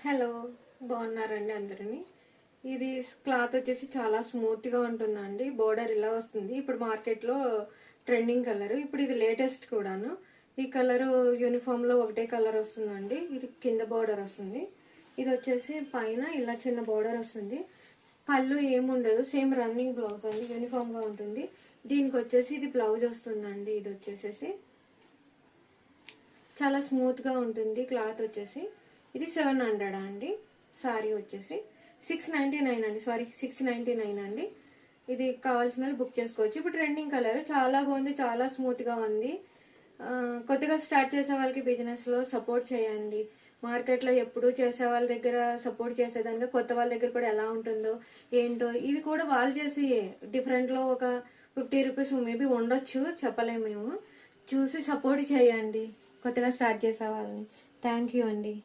Hello, బాగున్నారండి అందరిని. ఇది క్లాత్ వచ్చేసి చాలా స్మూత్గా ఉంటుందండి. బోర్డర్ ఇలా వస్తుంది. ఇప్పుడు మార్కెట్లో ట్రెండింగ్ కలర్. ఇప్పుడు ఇది లేటెస్ట్ కూడాను. ఈ కలరు యూనిఫామ్లో ఒకటే కలర్ వస్తుందండి. ఇది కింద బోర్డర్ వస్తుంది. ఇది వచ్చేసి పైన ఇలా చిన్న బోర్డర్ వస్తుంది. పళ్ళు ఏముండదు, సేమ్ రన్నింగ్ బ్లౌజ్ అండి, యూనిఫామ్గా ఉంటుంది. దీనికి వచ్చేసి ఇది బ్లౌజ్ వస్తుందండి. ఇది వచ్చేసేసి చాలా స్మూత్గా ఉంటుంది క్లాత్ వచ్చేసి. ఇది 700 అండి. సారీ వచ్చేసి 699 అండి. సారీ 699 అండి. ఇది కావాల్సిన వాళ్ళు బుక్ చేసుకోవచ్చు. ఇప్పుడు ట్రెండింగ్ కలర్ చాలా బాగుంది, చాలా స్మూత్గా ఉంది. కొత్తగా స్టార్ట్ చేసే వాళ్ళకి బిజినెస్లో సపోర్ట్ చేయండి. మార్కెట్లో ఎప్పుడూ చేసే వాళ్ళ దగ్గర సపోర్ట్ చేసేదానికి కొత్త వాళ్ళ దగ్గర కూడా ఎలా ఉంటుందో ఏంటో. ఇది కూడా వాళ్ళు చేసి డిఫరెంట్లో ఒక 50 రూపీస్ మేబీ ఉండొచ్చు, చెప్పలేము మేము. చూసి సపోర్ట్ చేయండి కొత్తగా స్టార్ట్ చేసే వాళ్ళని. థ్యాంక్ యూ అండి.